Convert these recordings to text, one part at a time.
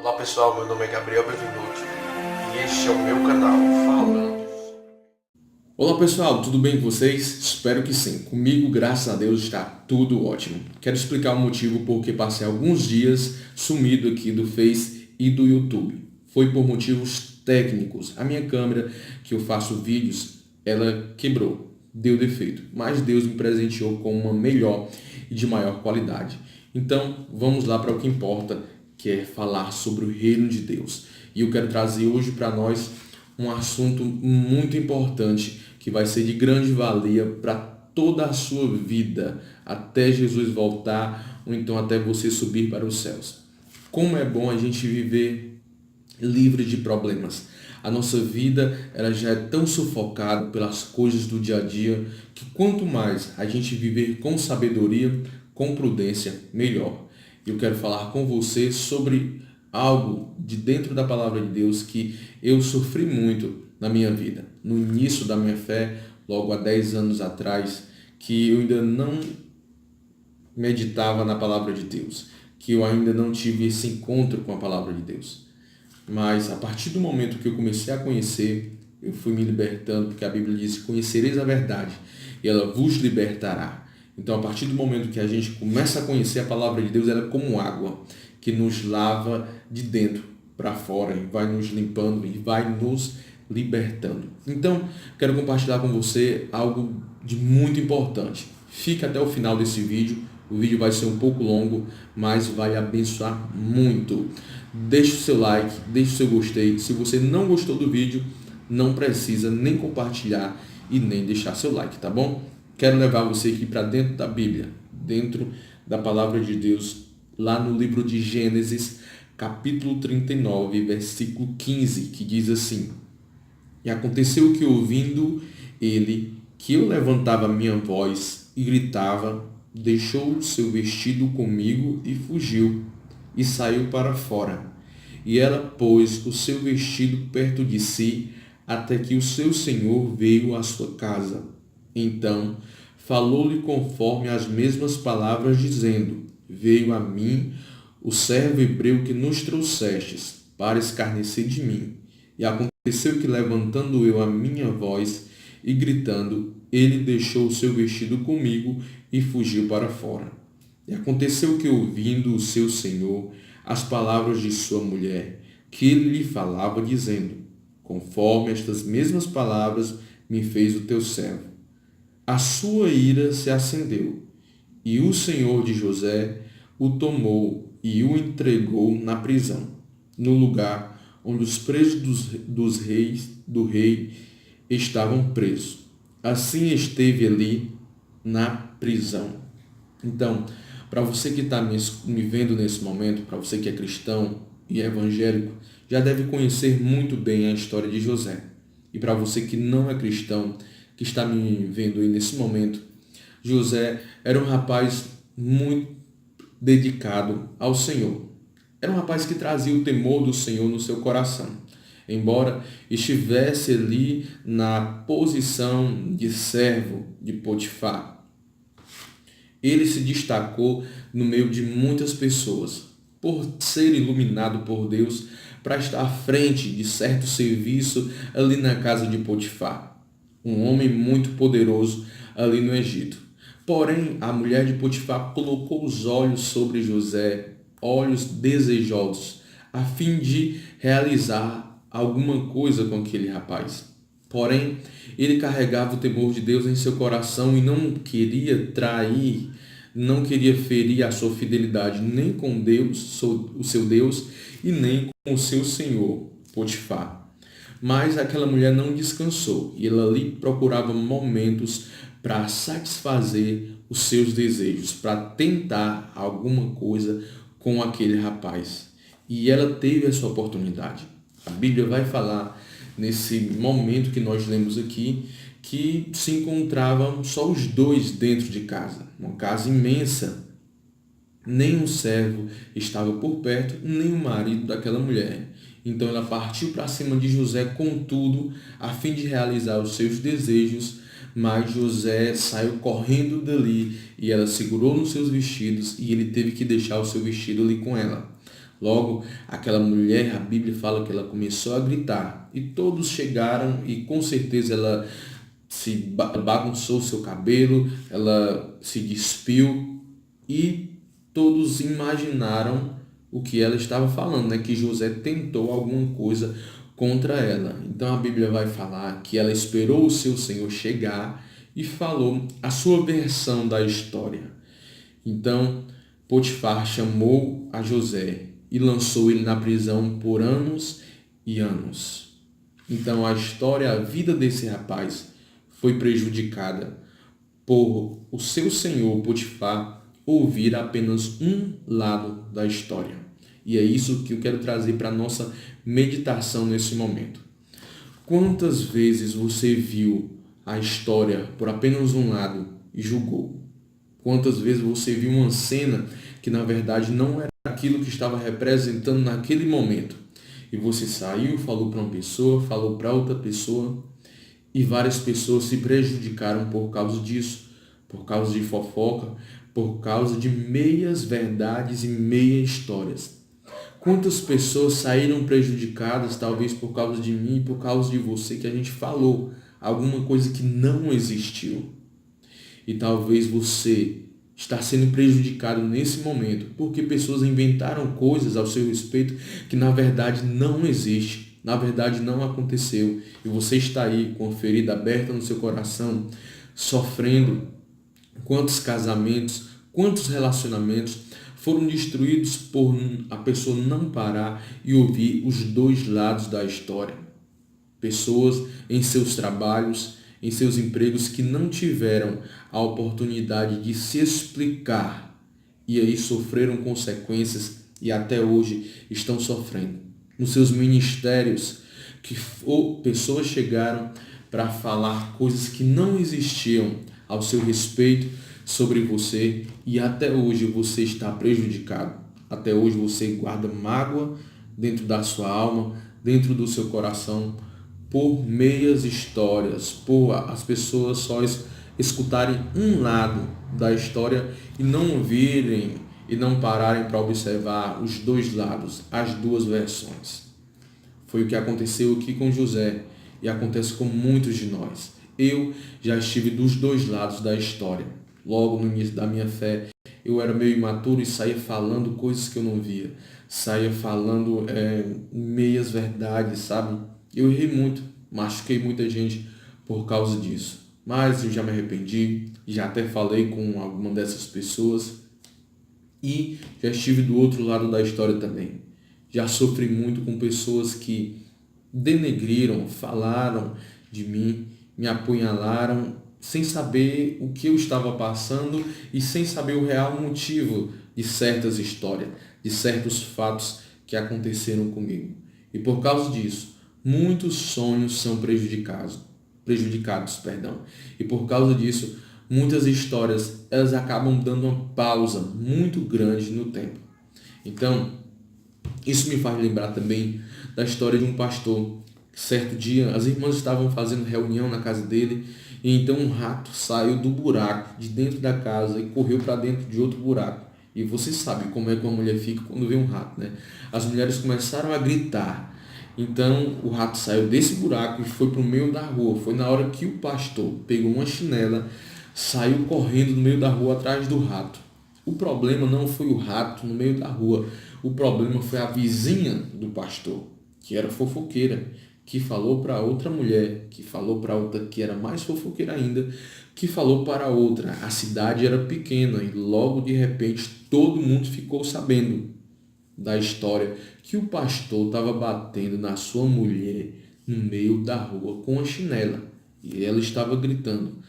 Olá pessoal, meu nome é Gabriel Bevenuti e este é o meu canal Falando. Olá pessoal, tudo bem com vocês? Espero que sim. Comigo, graças a Deus, está tudo ótimo. Quero explicar o motivo porque passei alguns dias sumido aqui do Face e do YouTube. Foi por motivos técnicos. A minha câmera, que eu faço vídeos, ela quebrou, deu defeito. Mas Deus me presenteou com uma melhor e de maior qualidade. Então, vamos lá para o que importa, que é falar sobre o reino de Deus. E eu quero trazer hoje para nós um assunto muito importante que vai ser de grande valia para toda a sua vida, até Jesus voltar ou então até você subir para os céus. Como é bom a gente viver livre de problemas. A nossa vida ela já é tão sufocada pelas coisas do dia a dia que quanto mais a gente viver com sabedoria, com prudência, melhor. Eu quero falar com você sobre algo de dentro da palavra de Deus que eu sofri muito na minha vida. No início da minha fé, logo há 10 anos atrás, que eu ainda não meditava na palavra de Deus, que eu ainda não tive esse encontro com a palavra de Deus. Mas a partir do momento que eu comecei a conhecer, eu fui me libertando, porque a Bíblia diz: conhecereis a verdade e ela vos libertará. Então, a partir do momento que a gente começa a conhecer a palavra de Deus, ela é como água que nos lava de dentro para fora e vai nos limpando e vai nos libertando. Então, quero compartilhar com você algo de muito importante. Fique até o final desse vídeo. O vídeo vai ser um pouco longo, mas vai abençoar muito. Deixe o seu like, deixe o seu gostei. Se você não gostou do vídeo, não precisa nem compartilhar e nem deixar seu like, tá bom? Quero levar você aqui para dentro da Bíblia, dentro da palavra de Deus, lá no livro de Gênesis, capítulo 39, versículo 15, que diz assim: E aconteceu que, ouvindo ele, que eu levantava minha voz e gritava, deixou o seu vestido comigo e fugiu, e saiu para fora. E ela pôs o seu vestido perto de si, até que o seu senhor veio à sua casa. Então falou-lhe conforme as mesmas palavras, dizendo: Veio a mim o servo hebreu que nos trouxestes, para escarnecer de mim. E aconteceu que, levantando eu a minha voz e gritando, ele deixou o seu vestido comigo e fugiu para fora. E aconteceu que, ouvindo o seu senhor as palavras de sua mulher, que ele lhe falava, dizendo: Conforme estas mesmas palavras me fez o teu servo. A sua ira se acendeu, e o senhor de José o tomou e o entregou na prisão, no lugar onde os presos do rei estavam presos. Assim esteve ali na prisão. Então, para você que está me vendo nesse momento, para você que é cristão e evangélico, já deve conhecer muito bem a história de José. E para você que não é cristão, que está me vendo aí nesse momento, José era um rapaz muito dedicado ao Senhor. Era um rapaz que trazia o temor do Senhor no seu coração. Embora estivesse ali na posição de servo de Potifar, ele se destacou no meio de muitas pessoas por ser iluminado por Deus para estar à frente de certo serviço ali na casa de Potifar, um homem muito poderoso ali no Egito. Porém, a mulher de Potifar colocou os olhos sobre José, olhos desejosos, a fim de realizar alguma coisa com aquele rapaz. Porém, ele carregava o temor de Deus em seu coração e não queria trair, não queria ferir a sua fidelidade nem com Deus, o seu Deus, e nem com o seu senhor, Potifar. Mas aquela mulher não descansou e ela ali procurava momentos para satisfazer os seus desejos, para tentar alguma coisa com aquele rapaz. E ela teve essa oportunidade. A Bíblia vai falar nesse momento que nós lemos aqui que se encontravam só os dois dentro de casa, uma casa imensa. Nem um servo estava por perto, nem o marido daquela mulher. Então ela partiu para cima de José com tudo, a fim de realizar os seus desejos, mas José saiu correndo dali e ela segurou nos seus vestidos e ele teve que deixar o seu vestido ali com ela. Logo, aquela mulher, a Bíblia fala que ela começou a gritar e todos chegaram e com certeza ela se bagunçou seu cabelo, ela se despiu e todos imaginaram o que ela estava falando, né? Que José tentou alguma coisa contra ela. Então a Bíblia vai falar que ela esperou o seu senhor chegar e falou a sua versão da história. Então Potifar chamou a José e lançou ele na prisão por anos e anos. Então a história, a vida desse rapaz foi prejudicada por o seu senhor Potifar ouvir apenas um lado da história. E é isso que eu quero trazer para a nossa meditação nesse momento. Quantas vezes você viu a história por apenas um lado e julgou? Quantas vezes você viu uma cena que na verdade não era aquilo que estava representando naquele momento? E você saiu, falou para uma pessoa, falou para outra pessoa, e várias pessoas se prejudicaram por causa disso, por causa de fofoca, por causa de meias verdades e meias histórias. Quantas pessoas saíram prejudicadas, talvez por causa de mim e por causa de você, que a gente falou alguma coisa que não existiu. E talvez você está sendo prejudicado nesse momento, porque pessoas inventaram coisas ao seu respeito que na verdade não existe, na verdade não aconteceu. E você está aí com a ferida aberta no seu coração, sofrendo. Quantos casamentos, quantos relacionamentos foram destruídos por a pessoa não parar e ouvir os dois lados da história. Pessoas em seus trabalhos, em seus empregos que não tiveram a oportunidade de se explicar e aí sofreram consequências e até hoje estão sofrendo. Nos seus ministérios, que pessoas chegaram para falar coisas que não existiam ao seu respeito sobre você e até hoje você está prejudicado. Até hoje você guarda mágoa dentro da sua alma, dentro do seu coração, por meias histórias, por as pessoas só escutarem um lado da história e não ouvirem e não pararem para observar os dois lados, as duas versões. Foi o que aconteceu aqui com José e acontece com muitos de nós. Eu já estive dos dois lados da história. Logo no início da minha fé, eu era meio imaturo e saía falando coisas que eu não via. Saía falando meias verdades, sabe? Eu errei muito, machuquei muita gente por causa disso. Mas eu já me arrependi, já até falei com alguma dessas pessoas e já estive do outro lado da história também. Já sofri muito com pessoas que denegriram, falaram de mim, me apunhalaram sem saber o que eu estava passando e sem saber o real motivo de certas histórias, de certos fatos que aconteceram comigo. E por causa disso, muitos sonhos são prejudicados. E por causa disso, muitas histórias elas acabam dando uma pausa muito grande no tempo. Então, isso me faz lembrar também da história de um pastor. Certo dia, as irmãs estavam fazendo reunião na casa dele e então um rato saiu do buraco de dentro da casa e correu para dentro de outro buraco. E você sabe como é que uma mulher fica quando vê um rato, né? As mulheres começaram a gritar. Então o rato saiu desse buraco e foi para o meio da rua. Foi na hora que o pastor pegou uma chinela, saiu correndo no meio da rua atrás do rato. O problema não foi o rato no meio da rua. O problema foi a vizinha do pastor, que era fofoqueira, que falou para outra mulher, que falou para outra que era mais fofoqueira ainda, que falou para outra. A cidade era pequena e logo de repente todo mundo ficou sabendo da história que o pastor estava batendo na sua mulher no meio da rua com a chinela e ela estava gritando.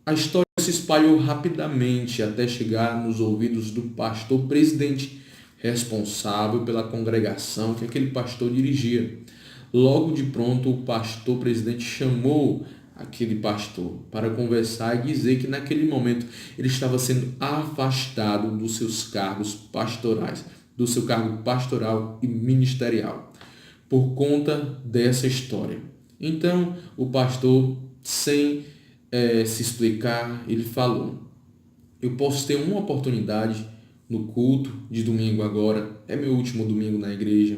A história se espalhou rapidamente até chegar nos ouvidos do pastor presidente, responsável pela congregação que aquele pastor dirigia. Logo de pronto, o pastor presidente chamou aquele pastor para conversar e dizer que naquele momento ele estava sendo afastado dos seus cargos pastorais, do seu cargo pastoral e ministerial, por conta dessa história. Então, o pastor, sem se explicar, ele falou: eu posso ter uma oportunidade no culto de domingo agora, é meu último domingo na igreja.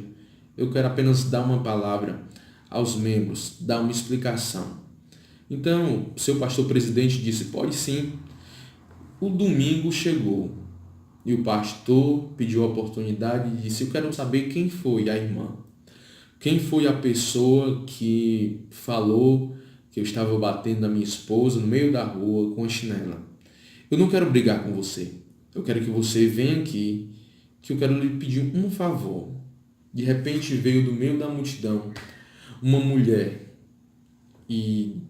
Eu quero apenas dar uma palavra aos membros, dar uma explicação. Então, seu pastor presidente disse, pode sim. O domingo chegou e o pastor pediu a oportunidade e disse, eu quero saber quem foi a irmã. Quem foi a pessoa que falou que eu estava batendo na minha esposa no meio da rua com a chinela? Eu não quero brigar com você. Eu quero que você venha aqui, que eu quero lhe pedir um favor. De repente veio do meio da multidão uma mulher e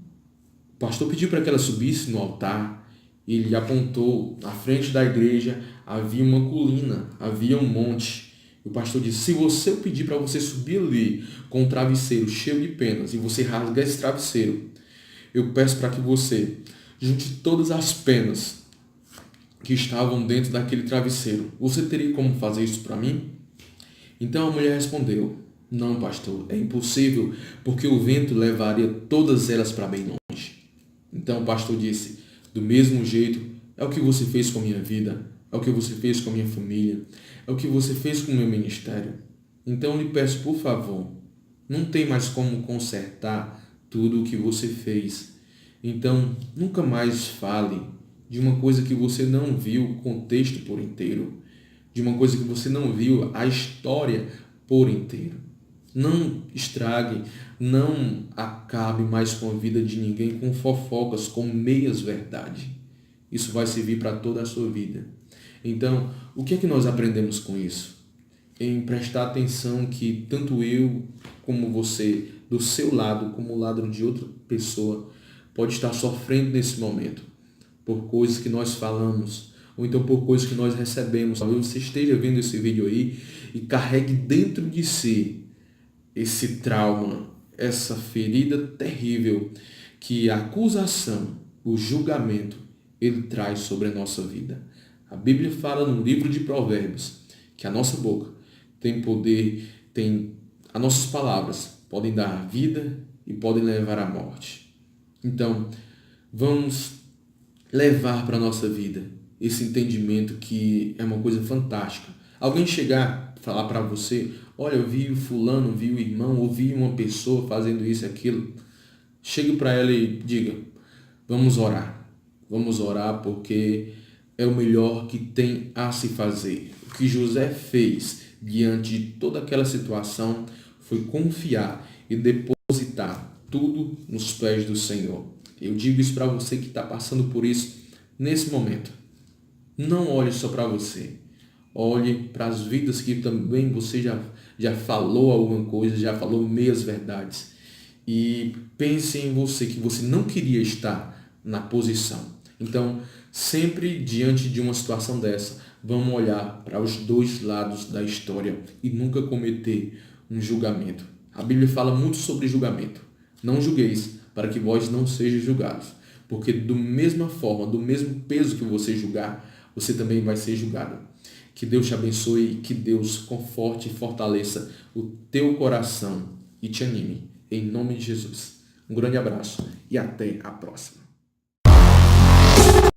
o pastor pediu para que ela subisse no altar. Ele apontou na frente da igreja, havia uma colina, havia um monte. O pastor disse, se você eu pedir para você subir ali com um travesseiro cheio de penas e você rasgar esse travesseiro, eu peço para que você junte todas as penas que estavam dentro daquele travesseiro. Você teria como fazer isso para mim? Então a mulher respondeu, não, pastor, é impossível, porque o vento levaria todas elas para bem longe. Então o pastor disse, do mesmo jeito, é o que você fez com a minha vida, é o que você fez com a minha família, é o que você fez com o meu ministério. Então eu lhe peço, por favor, não tem mais como consertar tudo o que você fez. Então nunca mais fale de uma coisa que você não viu o contexto por inteiro, de uma coisa que você não viu a história por inteiro. Não estrague, não acabe mais com a vida de ninguém com fofocas, com meias verdades. Isso vai servir para toda a sua vida. Então, o que é que nós aprendemos com isso? Em prestar atenção que tanto eu como você, do seu lado, como o lado de outra pessoa, pode estar sofrendo nesse momento por coisas que nós falamos, ou então por coisas que nós recebemos. Talvez você esteja vendo esse vídeo aí e carregue dentro de si esse trauma, essa ferida terrível que a acusação, o julgamento, ele traz sobre a nossa vida. A Bíblia fala no livro de Provérbios que a nossa boca tem poder, as nossas palavras podem dar vida e podem levar à morte. Então, vamos levar para a nossa vida esse entendimento que é uma coisa fantástica. Alguém chegar, falar para você, olha, eu vi o fulano, vi o irmão, ouvi uma pessoa fazendo isso e aquilo. Chegue para ela e diga, vamos orar. Vamos orar porque é o melhor que tem a se fazer. O que José fez diante de toda aquela situação foi confiar e depositar tudo nos pés do Senhor. Eu digo isso para você que está passando por isso nesse momento. Não olhe só para você. Olhe para as vidas que também você já falou alguma coisa, já falou meias verdades. E pense em você, que você não queria estar na posição. Então, sempre diante de uma situação dessa, vamos olhar para os dois lados da história e nunca cometer um julgamento. A Bíblia fala muito sobre julgamento. Não julgueis, para que vós não sejam julgados. Porque do mesma forma, do mesmo peso que você julgar, você também vai ser julgado. Que Deus te abençoe, que Deus conforte e fortaleça o teu coração e te anime. Em nome de Jesus. Um grande abraço e até a próxima.